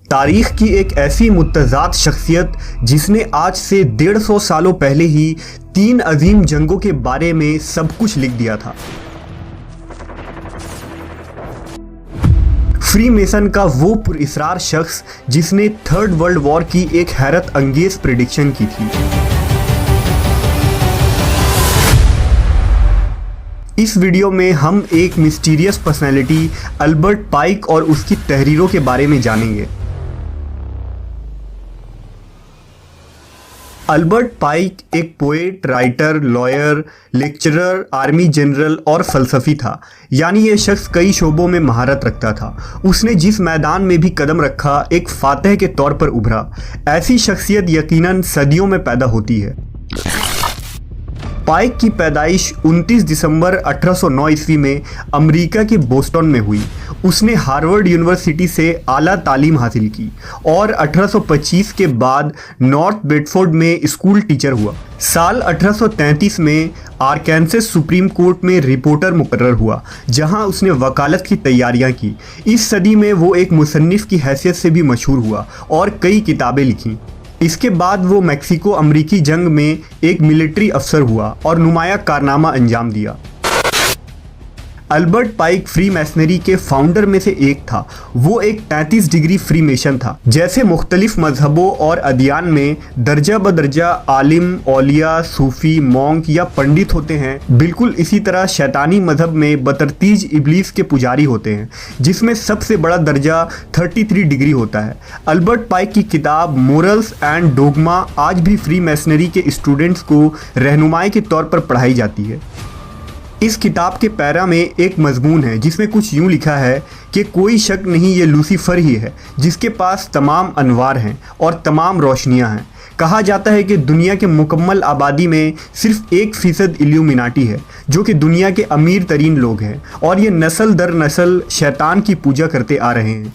तारीख की एक ऐसी मुतज़ाद शख्सियत जिसने आज से 150 सालों पहले ही 3 अजीम जंगों के बारे में सब कुछ लिख दिया था। फ्रीमेसन का वो पुरअसरार शख्स जिसने थर्ड वर्ल्ड वॉर की एक हैरत अंगेज प्रेडिक्शन की थी। इस वीडियो में हम एक मिस्टीरियस पर्सनैलिटी अल्बर्ट पाइक और उसकी तहरीरों के बारे में जानेंगे। अल्बर्ट पाइक एक poet, writer, lawyer, lecturer, army general और फ़लसफ़ी था। यानी ये शख्स कई शोबों में महारत रखता था। उसने जिस मैदान में भी कदम रखा एक फातह के तौर पर उभरा। ऐसी शख्सियत यकीनन सदियों में पैदा होती है। पाइक की पैदाइश 29 दिसंबर 1809 ईस्वी में अमेरिका के बोस्टन में हुई। उसने हार्वर्ड यूनिवर्सिटी से आला तालीम हासिल की और 1825 के बाद नॉर्थ बेडफोर्ड में स्कूल टीचर हुआ। साल 1833 में आरकानसास सुप्रीम कोर्ट में रिपोर्टर मुकर्रर हुआ, जहां उसने वकालत की तैयारियां की। इस सदी में वो एक मुसन्निफ की हैसियत से भी मशहूर हुआ और कई किताबें लिखीं। इसके बाद वो मैक्सिको अमरीकी जंग में एक मिलिट्री अफसर हुआ और नुमाया कारनामा अंजाम दिया। अल्बर्ट पाइक फ्री मैसनरी के फाउंडर में से एक था। वो एक 33 डिग्री फ्री मेसन था। जैसे मुख्तलिफ मजहबों और अदियान में दर्जा बदर्जा आलिम, औलिया, सूफी, मॉन्क या पंडित होते हैं, बिल्कुल इसी तरह शैतानी मजहब में बतरतीज इब्लीस के पुजारी होते हैं, जिसमें सबसे बड़ा दर्जा 33 डिग्री होता है। अल्बर्ट पाइक की किताब मोरल्स एंड डोगमा आज भी फ्री मैसनरी के स्टूडेंट्स को रहनुमाई के तौर पर पढ़ाई जाती है। इस किताब के पैरा में एक मजमून है जिसमें कुछ यूँ लिखा है कि कोई शक नहीं, ये लूसीफर ही है जिसके पास तमाम अनवार हैं और तमाम रोशनियां हैं। कहा जाता है कि दुनिया के मुकम्मल आबादी में सिर्फ 1% इल्यूमिनाटी है, जो कि दुनिया के अमीर तरीन लोग हैं, और ये नस्ल दर नस्ल शैतान की पूजा करते आ रहे हैं।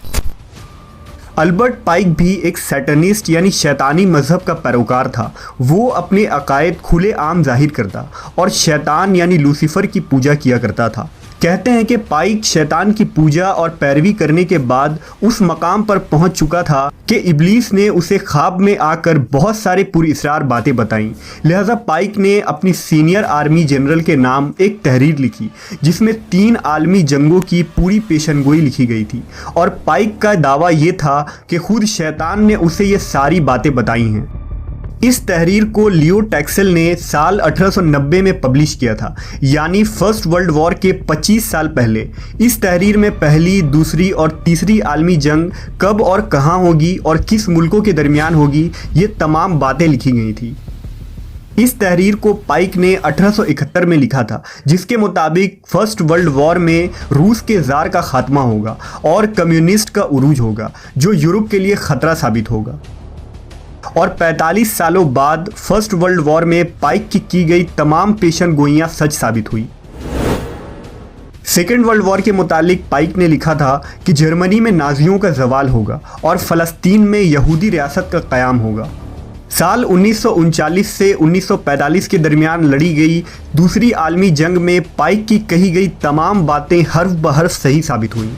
अल्बर्ट पाइक भी एक सैटनिस्ट यानी शैतानी मजहब का पैरोकार था। वो अपने अकायद खुले आम जाहिर करता और शैतान यानी लूसीफर की पूजा किया करता था। कहते हैं कि पाइक शैतान की पूजा और पैरवी करने के बाद उस मकाम पर पहुंच चुका था कि इब्लीस ने उसे ख्वाब में आकर बहुत सारे पुरअसरार बातें बताईं। लिहाजा पाइक ने अपनी सीनियर आर्मी जनरल के नाम एक तहरीर लिखी जिसमें 3 आलमी जंगों की पूरी पेशनगोई लिखी गई थी, और पाइक का दावा ये था कि खुद शैतान ने उसे ये सारी बातें बताई हैं। इस तहरीर को लियो टैक्सल ने साल 1890 में पब्लिश किया था, यानी फर्स्ट वर्ल्ड वॉर के 25 साल पहले। इस तहरीर में पहली, दूसरी और तीसरी आलमी जंग कब और कहां होगी और किस मुल्कों के दरमियान होगी, ये तमाम बातें लिखी गई थी। इस तहरीर को पाइक ने 1871 में लिखा था, जिसके मुताबिक फर्स्ट वर्ल्ड वॉर में रूस के ज़ार का खात्मा होगा और कम्युनिस्ट का उरूज होगा, जो यूरोप के लिए ख़तरा साबित होगा। और 45 सालों बाद फर्स्ट वर्ल्ड वॉर में पाइक की गई तमाम पेशन गोइयाँ सच साबित हुई। सेकेंड वर्ल्ड वॉर के मुतालिक पाइक ने लिखा था कि जर्मनी में नाजियों का जवाल होगा और फ़लस्तीन में यहूदी रियासत का क़याम होगा। साल 1939 से 1945 के दरमियान लड़ी गई दूसरी आलमी जंग में पाइक की कही गई तमाम बातें हर्फ बहर्फ सही साबित हुई।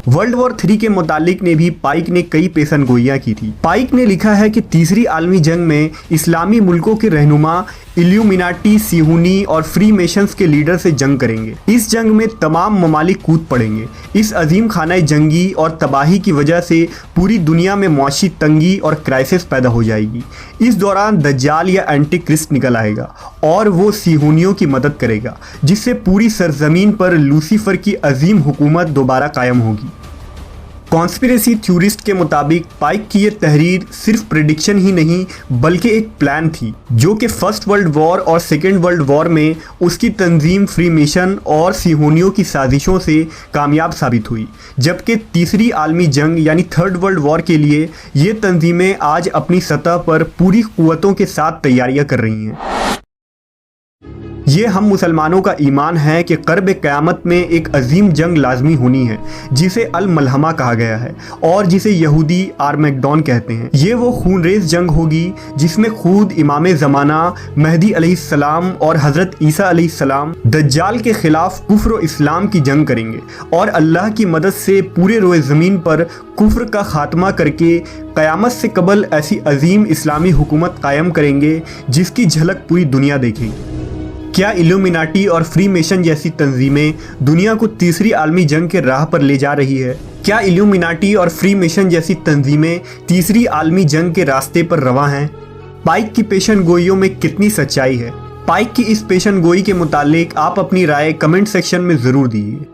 वर्ल्ड वॉर 3 के मुतालिक ने भी पाइक ने कई पेशन गोइयाँ की थी। पाइक ने लिखा है कि तीसरी आलमी जंग में इस्लामी मुल्कों के रहनुमा इल्यूमिनाटी, सिहूनी और फ्री मेशंस के लीडर से जंग करेंगे। इस जंग में तमाम ममालिक कूद पड़ेंगे। इस अजीम खाना जंगी और तबाही की वजह से पूरी दुनिया में मुआशी तंगी और क्राइसिस पैदा हो जाएगी। इस दौरान दज्जाल या एंटी क्रिस्ट निकल आएगा और वो सिहूनियों की मदद करेगा, जिससे पूरी सरजमीन पर लूसीफर की अजीम हुकूमत दोबारा कायम होगी। कॉन्स्पिरेसी थ्योरिस्ट के मुताबिक पाइक की ये तहरीर सिर्फ प्रेडिक्शन ही नहीं बल्कि एक प्लान थी, जो कि फर्स्ट वर्ल्ड वॉर और सेकेंड वर्ल्ड वॉर में उसकी तंजीम फ्रीमेसन और सिहोनियों की साजिशों से कामयाब साबित हुई। जबकि तीसरी आलमी जंग यानी थर्ड वर्ल्ड वॉर के लिए ये तंजीमें आज अपनी सतह पर पूरी कुव्वतों के साथ तैयारियां कर रही हैं। ये हम मुसलमानों का ईमान है कि क़र्ब क़यामत में एक अजीम जंग लाजमी होनी है जिसे अल मलहमा कहा गया है और जिसे यहूदी आर्मेगडॉन कहते हैं। ये वो खूनरेज़ जंग होगी जिसमें खुद इमाम ज़माना महदी अलैहिस्सलाम और हज़रत ईसा अलैहिस्सलाम दज्जाल के ख़िलाफ़ कुफ्र और इस्लाम की जंग करेंगे और अल्लाह की मदद से पूरे रोए ज़मीन पर कुफ्र का ख़ात्मा करके क़यामत से कबल ऐसी अजीम इस्लामी हुकूमत कायम करेंगे जिसकी झलक पूरी दुनिया देखेगी। क्या इल्यूमिनाटी और फ्रीमेशन जैसी तंजीमें दुनिया को तीसरी आलमी जंग के राह पर ले जा रही है? क्या इल्यूमिनाटी और फ्रीमेशन जैसी तंजीमें तीसरी आलमी जंग के रास्ते पर रवा हैं? पाइक की पेशन गोइयों में कितनी सच्चाई है? पाइक की इस पेशन गोई के मुतालिक आप अपनी राय कमेंट सेक्शन में ज़रूर दीजिए।